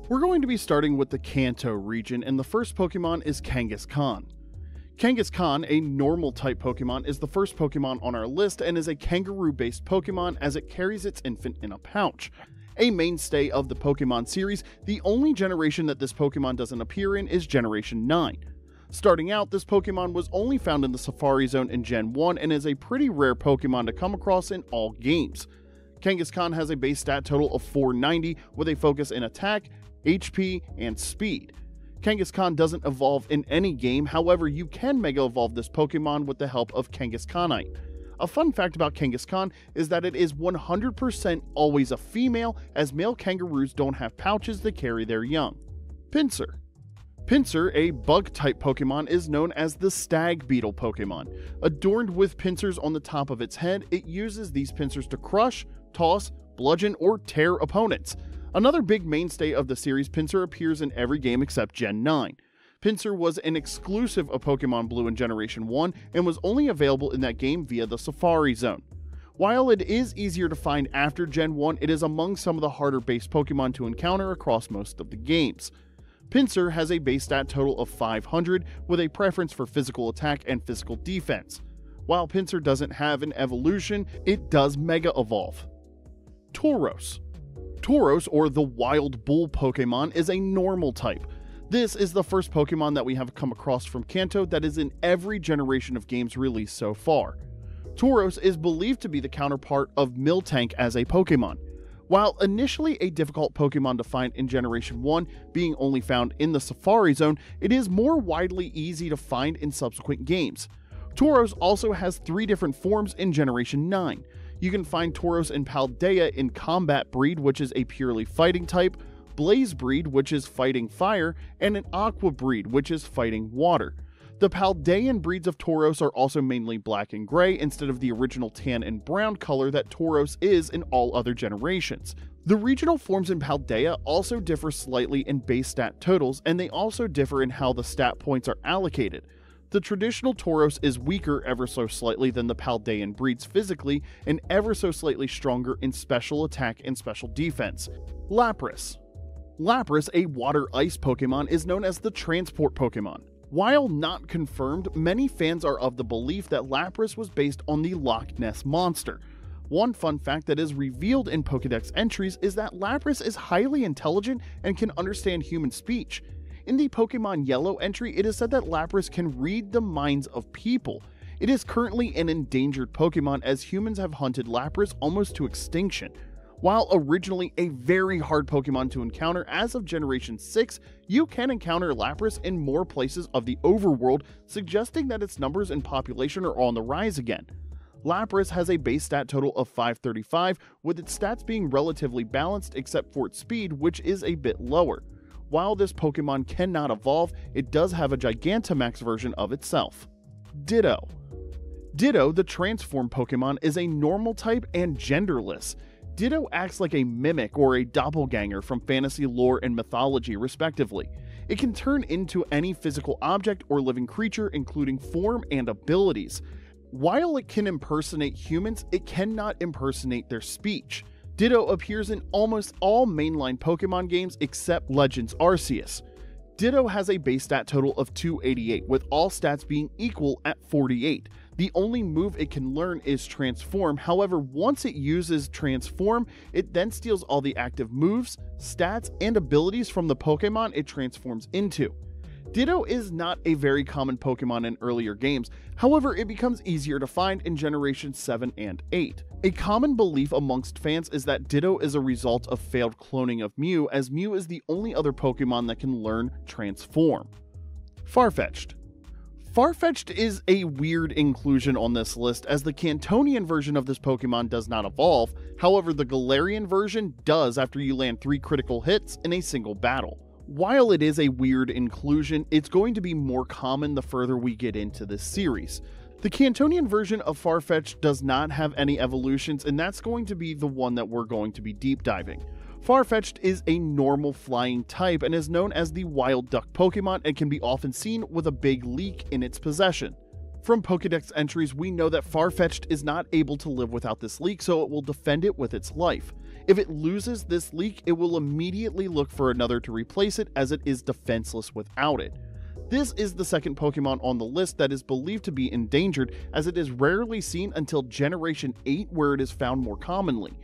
We're going to be starting with the Kanto region, and the first Pokemon is Kangaskhan. Kangaskhan, a normal type Pokemon, is the first Pokemon on our list and is a kangaroo-based Pokemon as it carries its infant in a pouch. A mainstay of the Pokemon series, the only generation that this Pokemon doesn't appear in is Generation 9. Starting out, this Pokemon was only found in the Safari Zone in Gen 1 and is a pretty rare Pokemon to come across in all games. Kangaskhan has a base stat total of 490 with a focus in attack, HP, and speed. Kangaskhan doesn't evolve in any game, however you can Mega Evolve this Pokemon with the help of Kangaskhanite. A fun fact about Kangaskhan is that it is 100% always a female, as male kangaroos don't have pouches to carry their young. Pinsir. Pinsir, a bug-type Pokemon, is known as the Stag Beetle Pokemon. Adorned with pincers on the top of its head, it uses these pincers to crush, toss, bludgeon, or tear opponents. Another big mainstay of the series, Pinsir appears in every game except Gen 9. Pinsir was an exclusive of Pokemon Blue in Generation 1 and was only available in that game via the Safari Zone. While it is easier to find after Gen 1, it is among some of the harder based Pokemon to encounter across most of the games. Pinsir has a base stat total of 500 with a preference for physical attack and physical defense. While Pinsir doesn't have an evolution, it does Mega Evolve. Tauros. Tauros, or the Wild Bull Pokemon, is a normal type. This is the first Pokemon that we have come across from Kanto that is in every generation of games released so far. Tauros is believed to be the counterpart of Miltank as a Pokemon. While initially a difficult Pokemon to find in Generation 1, being only found in the Safari Zone, it is more widely easy to find in subsequent games. Tauros also has 3 different forms in Generation 9. You can find Tauros in Paldea in Combat Breed, which is a purely fighting type, Blaze Breed, which is fighting fire, and an Aqua Breed, which is fighting water. The Paldean breeds of Tauros are also mainly black and gray instead of the original tan and brown color that Tauros is in all other generations. The regional forms in Paldea also differ slightly in base stat totals, and they also differ in how the stat points are allocated. The traditional Tauros is weaker ever so slightly than the Paldean breeds physically, and ever so slightly stronger in special attack and special defense. Lapras. Lapras, a water-ice Pokemon, is known as the Transport Pokemon. While not confirmed, many fans are of the belief that Lapras was based on the Loch Ness Monster. One fun fact that is revealed in Pokédex entries is that Lapras is highly intelligent and can understand human speech. In the Pokemon Yellow entry, it is said that Lapras can read the minds of people. It is currently an endangered Pokemon as humans have hunted Lapras almost to extinction. While originally a very hard Pokemon to encounter, as of Generation 6, you can encounter Lapras in more places of the overworld, suggesting that its numbers and population are on the rise again. Lapras has a base stat total of 535, with its stats being relatively balanced except for its speed, which is a bit lower. While this Pokemon cannot evolve, it does have a Gigantamax version of itself. Ditto. Ditto, the transform Pokemon, is a normal type and genderless. Ditto acts like a mimic or a doppelganger from fantasy lore and mythology, respectively. It can turn into any physical object or living creature, including form and abilities. While it can impersonate humans, it cannot impersonate their speech. Ditto appears in almost all mainline Pokemon games except Legends Arceus. Ditto has a base stat total of 288, with all stats being equal at 48. The only move it can learn is Transform, however once it uses Transform, it then steals all the active moves, stats, and abilities from the Pokemon it transforms into. Ditto is not a very common Pokemon in earlier games, however it becomes easier to find in Generation 7 and 8. A common belief amongst fans is that Ditto is a result of failed cloning of Mew, as Mew is the only other Pokemon that can learn Transform. Farfetch'd. Farfetch'd is a weird inclusion on this list, as the Cantonian version of this Pokemon does not evolve, however the Galarian version does after you land 3 critical hits in a single battle. While it is a weird inclusion, it's going to be more common the further we get into this series. The Cantonian version of Farfetch'd does not have any evolutions, and that's going to be the one that we're going to be deep diving. Farfetch'd is a normal flying type and is known as the Wild Duck Pokemon and can be often seen with a big leak in its possession. From Pokédex entries, we know that Farfetch'd is not able to live without this leak, so it will defend it with its life. If it loses this leak, it will immediately look for another to replace it, as it is defenseless without it. This is the second Pokemon on the list that is believed to be endangered, as it is rarely seen until Generation 8, where it is found more commonly.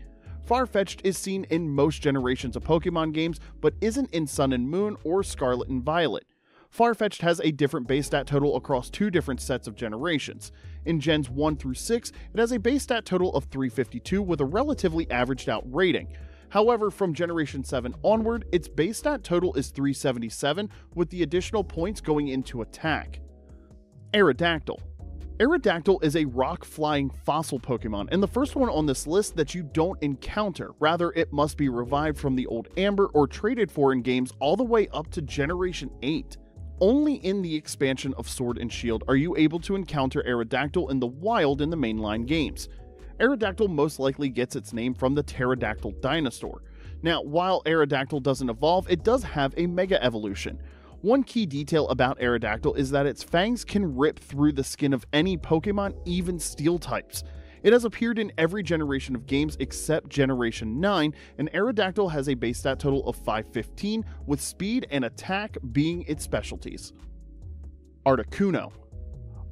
Farfetch'd is seen in most generations of Pokemon games, but isn't in Sun and Moon or Scarlet and Violet. Farfetch'd has a different base stat total across two different sets of generations. In Gens 1 through 6, it has a base stat total of 352 with a relatively averaged out rating. However, from Generation 7 onward, its base stat total is 377, with the additional points going into attack. Aerodactyl. Aerodactyl is a rock-flying fossil Pokemon, and the first one on this list that you don't encounter. Rather, it must be revived from the old Amber or traded for in games all the way up to Generation 8. Only in the expansion of Sword and Shield are you able to encounter Aerodactyl in the wild in the mainline games. Aerodactyl most likely gets its name from the pterodactyl dinosaur. Now, while Aerodactyl doesn't evolve, it does have a Mega Evolution. One key detail about Aerodactyl is that its fangs can rip through the skin of any Pokemon, even Steel types. It has appeared in every generation of games except Generation 9, and Aerodactyl has a base stat total of 515, with speed and attack being its specialties. Articuno.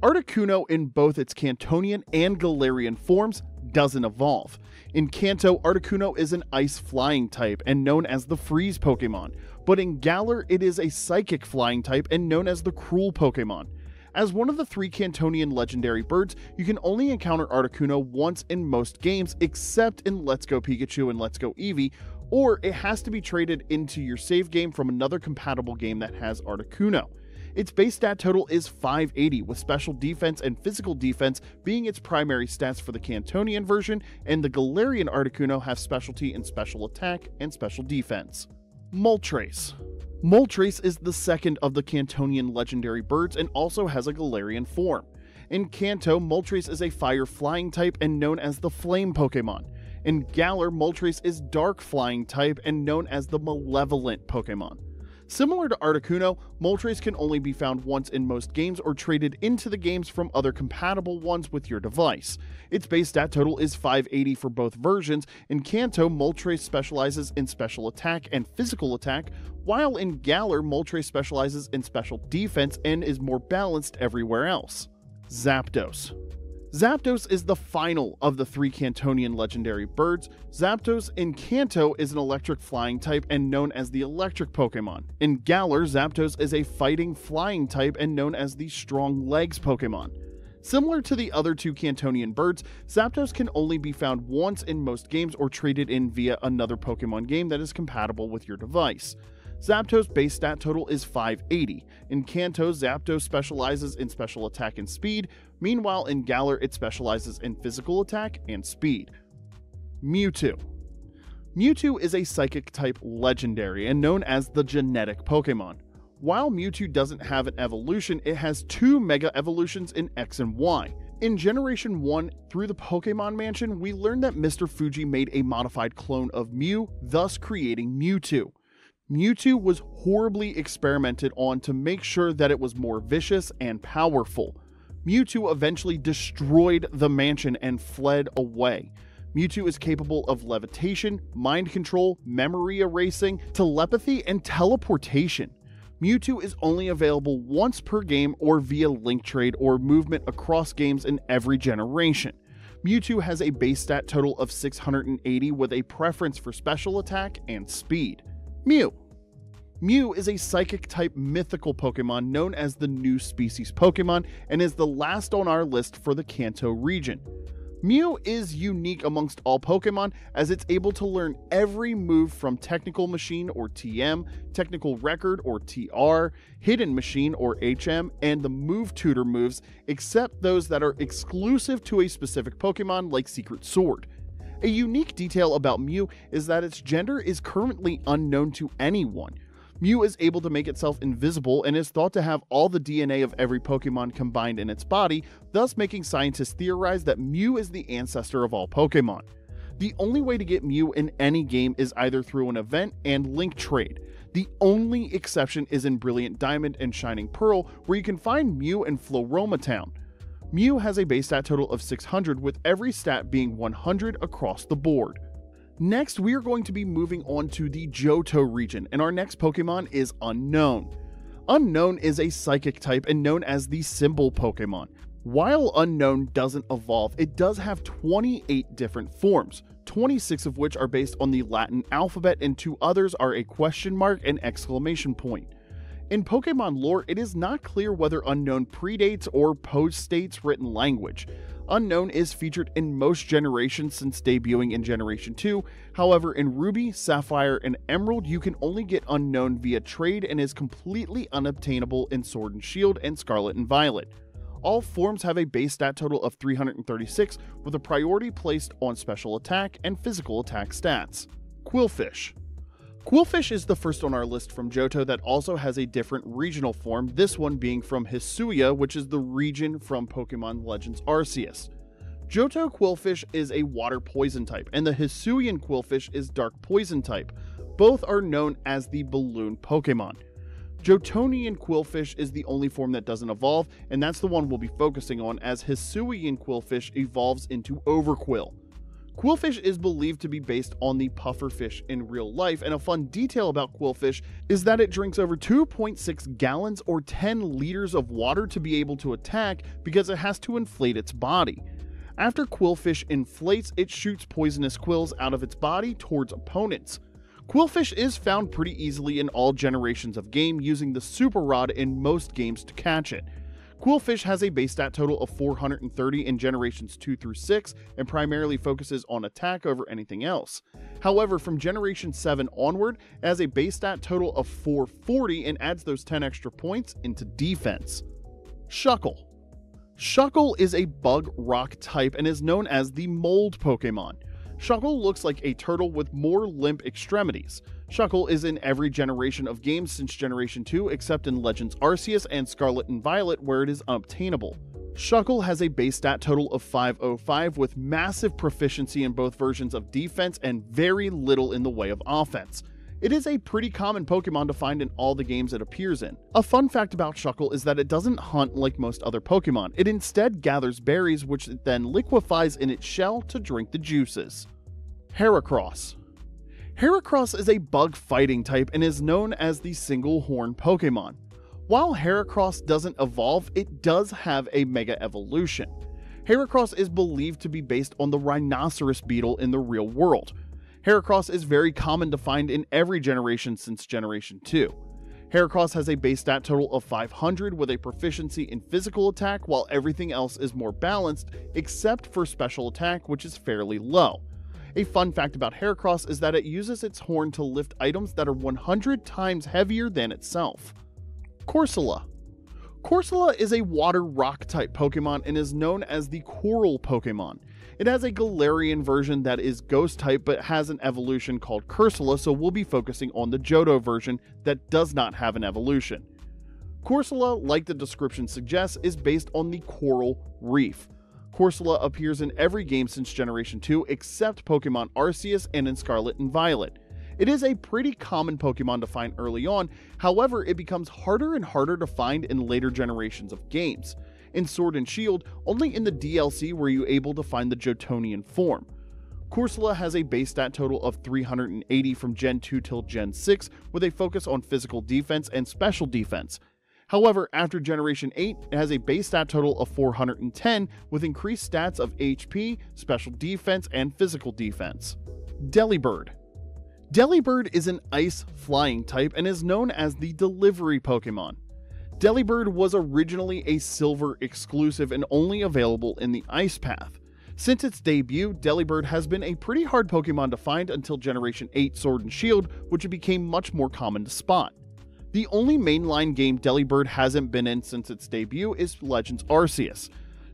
Articuno, in both its Cantonian and Galarian forms, doesn't evolve. In Kanto, Articuno is an ice flying type and known as the Freeze Pokemon, but in Galar it is a psychic flying type and known as the Cruel Pokemon. As one of the three Cantonian legendary birds, you can only encounter Articuno once in most games except in Let's Go Pikachu and Let's Go Eevee, or it has to be traded into your save game from another compatible game that has Articuno. Its base stat total is 580, with special defense and physical defense being its primary stats for the Cantonian version, and the Galarian Articuno have specialty in special attack and special defense. Moltres. Moltres is the second of the Cantonian legendary birds and also has a Galarian form. In Kanto, Moltres is a fire flying type and known as the Flame Pokemon. In Galar, Moltres is dark flying type and known as the Malevolent Pokemon. Similar to Articuno, Moltres can only be found once in most games or traded into the games from other compatible ones with your device. Its base stat total is 580 for both versions. In Kanto, Moltres specializes in special attack and physical attack, while in Galar, Moltres specializes in special defense and is more balanced everywhere else. Zapdos. Zapdos is the final of the three Cantonian legendary birds. Zapdos in Kanto is an electric flying type and known as the Electric Pokemon. In Galar, Zapdos is a fighting flying type and known as the Strong Legs Pokemon. Similar to the other two Cantonian birds, Zapdos can only be found once in most games or traded in via another Pokemon game that is compatible with your device. Zapdos' base stat total is 580. In Kanto, Zapdos specializes in special attack and speed. Meanwhile, in Galar, it specializes in physical attack and speed. Mewtwo. Mewtwo is a Psychic-type legendary and known as the Genetic Pokemon. While Mewtwo doesn't have an evolution, it has two Mega Evolutions in X and Y. In Generation 1, through the Pokemon Mansion, we learned that Mr. Fuji made a modified clone of Mew, thus creating Mewtwo. Mewtwo was horribly experimented on to make sure that it was more vicious and powerful. Mewtwo eventually destroyed the mansion and fled away. Mewtwo is capable of levitation, mind control, memory erasing, telepathy, and teleportation. Mewtwo is only available once per game or via link trade or movement across games in every generation. Mewtwo has a base stat total of 680 with a preference for special attack and speed. Mew. Mew is a Psychic-type mythical Pokemon known as the New Species Pokemon and is the last on our list for the Kanto region. Mew is unique amongst all Pokemon as it's able to learn every move from Technical Machine or TM, Technical Record or TR, Hidden Machine or HM, and the Move Tutor moves, except those that are exclusive to a specific Pokemon like Secret Sword. A unique detail about Mew is that its gender is currently unknown to anyone. Mew is able to make itself invisible and is thought to have all the DNA of every Pokemon combined in its body, thus making scientists theorize that Mew is the ancestor of all Pokemon. The only way to get Mew in any game is either through an event and link trade. The only exception is in Brilliant Diamond and Shining Pearl, where you can find Mew in Floroma Town. Mew has a base stat total of 600, with every stat being 100 across the board. Next, we are going to be moving on to the Johto region, and our next Pokemon is Unknown. Unknown is a psychic type and known as the symbol Pokemon. While Unknown doesn't evolve, it does have 28 different forms, 26 of which are based on the Latin alphabet and 2 others are a question mark and exclamation point. In Pokemon lore, it is not clear whether Unknown predates or postdates written language. Unknown is featured in most generations since debuting in Generation 2, however in Ruby, Sapphire, and Emerald you can only get Unknown via trade and is completely unobtainable in Sword and Shield and Scarlet and Violet. All forms have a base stat total of 336 with a priority placed on special attack and physical attack stats. Quillfish. Quillfish is the first on our list from Johto that also has a different regional form, this one being from Hisui, which is the region from Pokemon Legends Arceus. Johto Quillfish is a water poison type, and the Hisuian Quillfish is dark poison type. Both are known as the balloon Pokemon. Johtonian Quillfish is the only form that doesn't evolve, and that's the one we'll be focusing on as Hisuian Quillfish evolves into Overquill. Quillfish is believed to be based on the pufferfish in real life, and a fun detail about Quillfish is that it drinks over 2.6 gallons or 10 liters of water to be able to attack because it has to inflate its body. After Quillfish inflates, it shoots poisonous quills out of its body towards opponents. Quillfish is found pretty easily in all generations of game, using the Super Rod in most games to catch it. Quillfish has a base stat total of 430 in generations 2 through 6 and primarily focuses on attack over anything else. However, from generation 7 onward, it has a base stat total of 440 and adds those 10 extra points into defense. Shuckle. Shuckle is a bug rock type and is known as the mold Pokemon. Shuckle looks like a turtle with more limp extremities. Shuckle is in every generation of games since Generation 2 except in Legends Arceus and Scarlet and Violet where it is unobtainable. Shuckle has a base stat total of 505 with massive proficiency in both versions of defense and very little in the way of offense. It is a pretty common Pokemon to find in all the games it appears in. A fun fact about Shuckle is that it doesn't hunt like most other Pokemon. It instead gathers berries which it then liquefies in its shell to drink the juices. Heracross. Heracross is a bug fighting type and is known as the single horn Pokemon. While Heracross doesn't evolve, it does have a mega evolution. Heracross is believed to be based on the rhinoceros beetle in the real world. Heracross is very common to find in every generation since Generation 2. Heracross has a base stat total of 500 with a proficiency in physical attack while everything else is more balanced except for special attack which is fairly low. A fun fact about Heracross is that it uses its horn to lift items that are 100 times heavier than itself. Corsola. Corsola is a water rock type Pokemon and is known as the Coral Pokemon. It has a Galarian version that is ghost type but has an evolution called Cursola, so we'll be focusing on the Johto version that does not have an evolution. Corsola, like the description suggests, is based on the coral reef. Corsola appears in every game since Generation 2 except Pokemon Arceus and in Scarlet and Violet. It is a pretty common Pokemon to find early on, however it becomes harder and harder to find in later generations of games. In Sword and Shield, only in the DLC were you able to find the Johtonian form. Corsola has a base stat total of 380 from Gen 2 till Gen 6 with a focus on physical defense and special defense. However, after Generation 8, it has a base stat total of 410 with increased stats of HP, special defense, and physical defense. Delibird. Delibird is an ice flying type and is known as the delivery Pokemon. Delibird was originally a silver exclusive and only available in the Ice Path. Since its debut, Delibird has been a pretty hard Pokemon to find until Generation 8 Sword and Shield, which became much more common to spot. The only mainline game Delibird hasn't been in since its debut is Legends Arceus.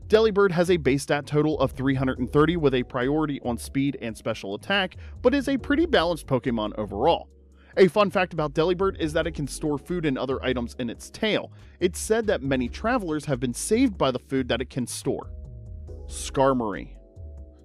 Delibird has a base stat total of 330 with a priority on speed and special attack, but is a pretty balanced Pokemon overall. A fun fact about Delibird is that it can store food and other items in its tail. It's said that many travelers have been saved by the food that it can store. Skarmory.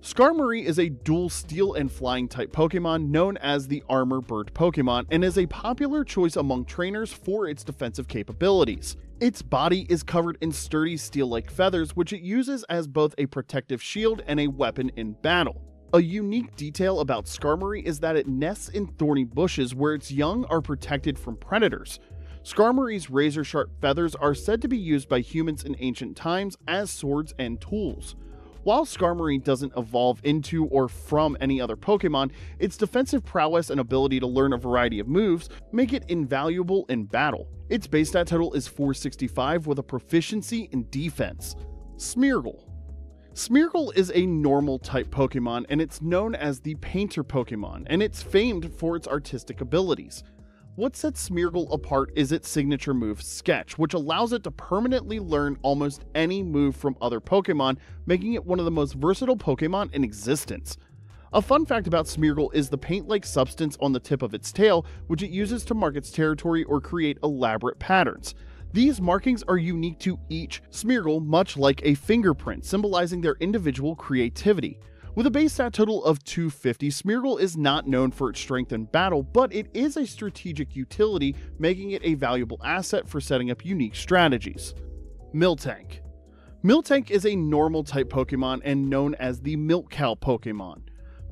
Skarmory is a dual steel and flying type Pokemon known as the Armor Bird Pokemon and is a popular choice among trainers for its defensive capabilities. Its body is covered in sturdy steel-like feathers which it uses as both a protective shield and a weapon in battle. A unique detail about Skarmory is that it nests in thorny bushes where its young are protected from predators. Skarmory's razor-sharp feathers are said to be used by humans in ancient times as swords and tools. While Skarmory doesn't evolve into or from any other Pokémon, its defensive prowess and ability to learn a variety of moves make it invaluable in battle. Its base stat total is 465 with a proficiency in defense. Smeargle. Smeargle is a normal type Pokémon and it's known as the painter Pokémon, and it's famed for its artistic abilities. What sets Smeargle apart is its signature move, Sketch, which allows it to permanently learn almost any move from other Pokémon, making it one of the most versatile Pokémon in existence. A fun fact about Smeargle is the paint-like substance on the tip of its tail, which it uses to mark its territory or create elaborate patterns. These markings are unique to each Smeargle, much like a fingerprint, symbolizing their individual creativity. With a base stat total of 250, Smeargle is not known for its strength in battle, but it is a strategic utility, making it a valuable asset for setting up unique strategies. Miltank. Miltank is a normal type Pokémon and known as the Milk Cow Pokémon.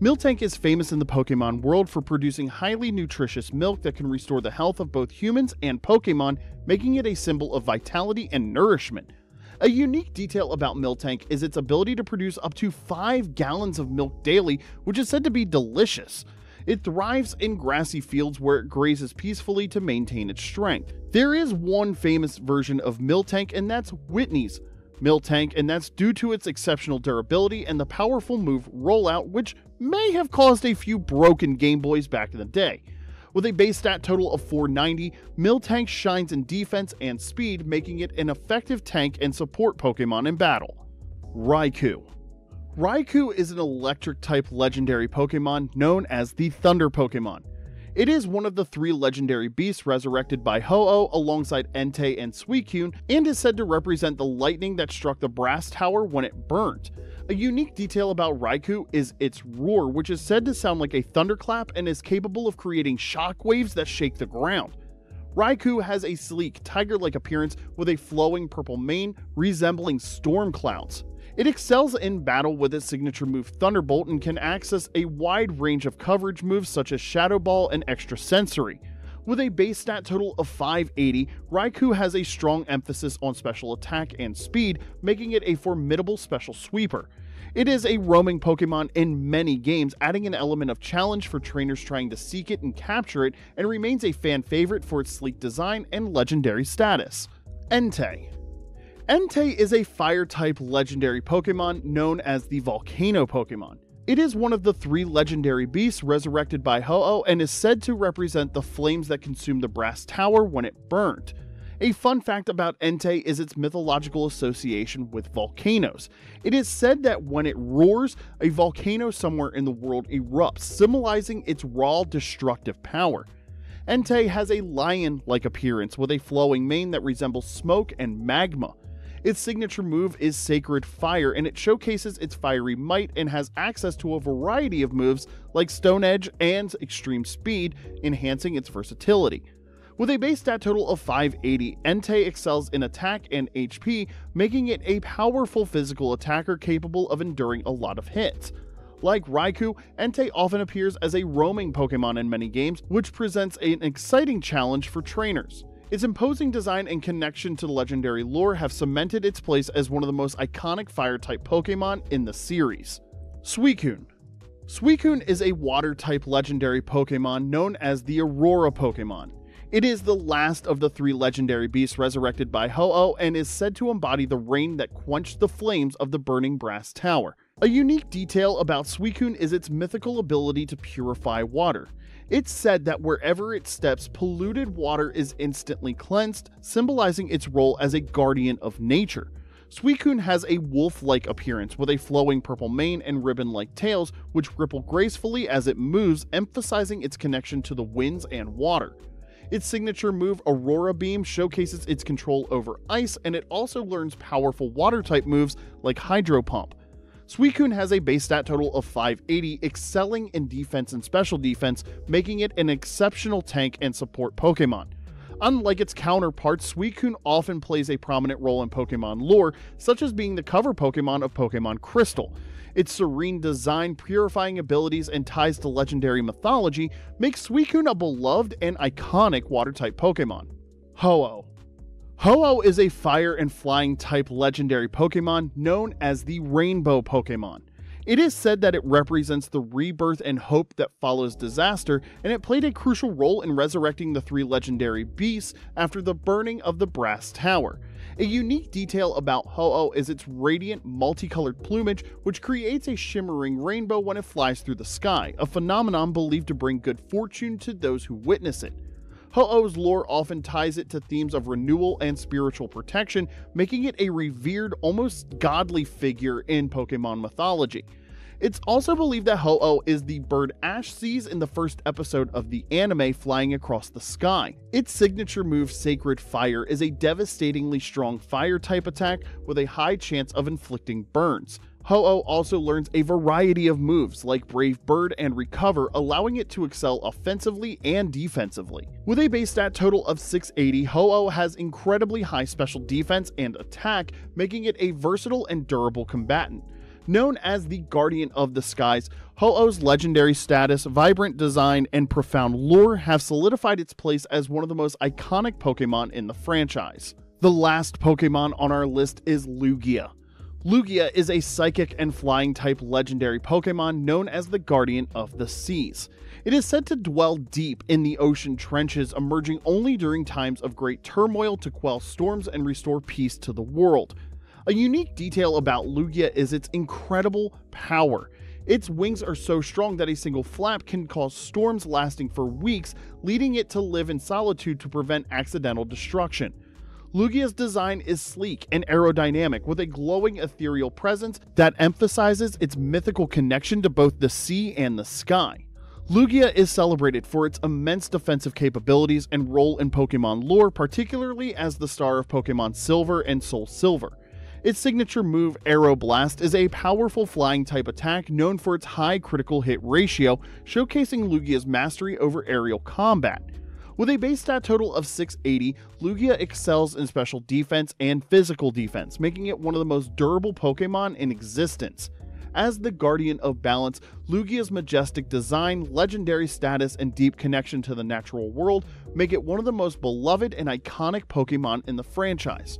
Miltank is famous in the Pokémon world for producing highly nutritious milk that can restore the health of both humans and Pokémon, making it a symbol of vitality and nourishment. A unique detail about Miltank is its ability to produce up to 5 gallons of milk daily, which is said to be delicious. It thrives in grassy fields where it grazes peacefully to maintain its strength. There is one famous version of Miltank, and that's Whitney's Miltank, and that's due to its exceptional durability and the powerful move Rollout, which may have caused a few broken Game Boys back in the day. With a base stat total of 490, Miltank shines in defense and speed, making it an effective tank and support Pokémon in battle. Raikou. Raikou is an electric-type legendary Pokémon known as the Thunder Pokémon. It is one of the 3 legendary beasts resurrected by Ho-Oh alongside Entei and Suicune, and is said to represent the lightning that struck the brass tower when it burnt. A unique detail about Raikou is its roar, which is said to sound like a thunderclap and is capable of creating shockwaves that shake the ground. Raikou has a sleek, tiger-like appearance with a flowing purple mane resembling storm clouds. It excels in battle with its signature move Thunderbolt and can access a wide range of coverage moves such as Shadow Ball and Extra Sensory. With a base stat total of 580, Raikou has a strong emphasis on special attack and speed, making it a formidable special sweeper. It is a roaming Pokémon in many games, adding an element of challenge for trainers trying to seek it and capture it, and remains a fan favorite for its sleek design and legendary status. Entei. Entei is a fire-type legendary Pokémon known as the Volcano Pokémon. It is one of the 3 legendary beasts resurrected by Ho-Oh and is said to represent the flames that consumed the brass tower when it burned. A fun fact about Entei is its mythological association with volcanoes. It is said that when it roars, a volcano somewhere in the world erupts, symbolizing its raw, destructive power. Entei has a lion-like appearance with a flowing mane that resembles smoke and magma. Its signature move is Sacred Fire, and it showcases its fiery might and has access to a variety of moves like Stone Edge and Extreme Speed, enhancing its versatility. With a base stat total of 580, Entei excels in attack and HP, making it a powerful physical attacker capable of enduring a lot of hits. Like Raikou, Entei often appears as a roaming Pokémon in many games, which presents an exciting challenge for trainers. Its imposing design and connection to the legendary lore have cemented its place as one of the most iconic fire-type Pokémon in the series. Suicune. Suicune is a water-type legendary Pokémon known as the Aurora Pokémon. It is the last of the 3 legendary beasts resurrected by Ho-Oh and is said to embody the rain that quenched the flames of the burning brass tower. A unique detail about Suicune is its mythical ability to purify water. It's said that wherever it steps, polluted water is instantly cleansed, symbolizing its role as a guardian of nature. Suicune has a wolf-like appearance with a flowing purple mane and ribbon-like tails, which ripple gracefully as it moves, emphasizing its connection to the winds and water. Its signature move, Aurora Beam, showcases its control over ice, and it also learns powerful water-type moves like Hydro Pump. Suicune has a base stat total of 580, excelling in defense and special defense, making it an exceptional tank and support Pokémon. Unlike its counterparts, Suicune often plays a prominent role in Pokémon lore, such as being the cover Pokémon of Pokémon Crystal. Its serene design, purifying abilities, and ties to legendary mythology make Suicune a beloved and iconic water-type Pokémon. Ho-Oh. Ho-Oh is a fire and flying type legendary Pokémon known as the Rainbow Pokémon. It is said that it represents the rebirth and hope that follows disaster, and it played a crucial role in resurrecting the 3 legendary beasts after the burning of the Brass Tower. A unique detail about Ho-Oh is its radiant, multicolored plumage, which creates a shimmering rainbow when it flies through the sky, a phenomenon believed to bring good fortune to those who witness it. Ho-Oh's lore often ties it to themes of renewal and spiritual protection, making it a revered, almost godly figure in Pokémon mythology. It's also believed that Ho-Oh is the bird Ash sees in the first episode of the anime flying across the sky. Its signature move, Sacred Fire, is a devastatingly strong fire-type attack with a high chance of inflicting burns. Ho-Oh also learns a variety of moves like Brave Bird and Recover, allowing it to excel offensively and defensively. With a base stat total of 680, Ho-Oh has incredibly high special defense and attack, making it a versatile and durable combatant. Known as the Guardian of the Skies, Ho-Oh's legendary status, vibrant design, and profound lore have solidified its place as one of the most iconic Pokémon in the franchise. The last Pokémon on our list is Lugia. Lugia is a psychic and flying type legendary Pokémon known as the Guardian of the Seas. It is said to dwell deep in the ocean trenches, emerging only during times of great turmoil to quell storms and restore peace to the world. A unique detail about Lugia is its incredible power. Its wings are so strong that a single flap can cause storms lasting for weeks, leading it to live in solitude to prevent accidental destruction. Lugia's design is sleek and aerodynamic, with a glowing ethereal presence that emphasizes its mythical connection to both the sea and the sky. Lugia is celebrated for its immense defensive capabilities and role in Pokémon lore, particularly as the star of Pokémon Silver and Soul Silver. Its signature move, Aeroblast, is a powerful flying type attack known for its high critical hit ratio, showcasing Lugia's mastery over aerial combat. With a base stat total of 680, Lugia excels in special defense and physical defense, making it one of the most durable Pokémon in existence. As the Guardian of Balance, Lugia's majestic design, legendary status, and deep connection to the natural world make it one of the most beloved and iconic Pokémon in the franchise.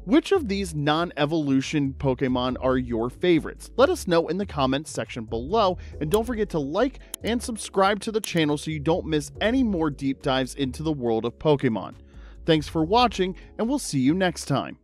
Which of these non-evolution Pokémon are your favorites? Let us know in the comments section below, and don't forget to like and subscribe to the channel so you don't miss any more deep dives into the world of Pokémon. Thanks for watching, and we'll see you next time.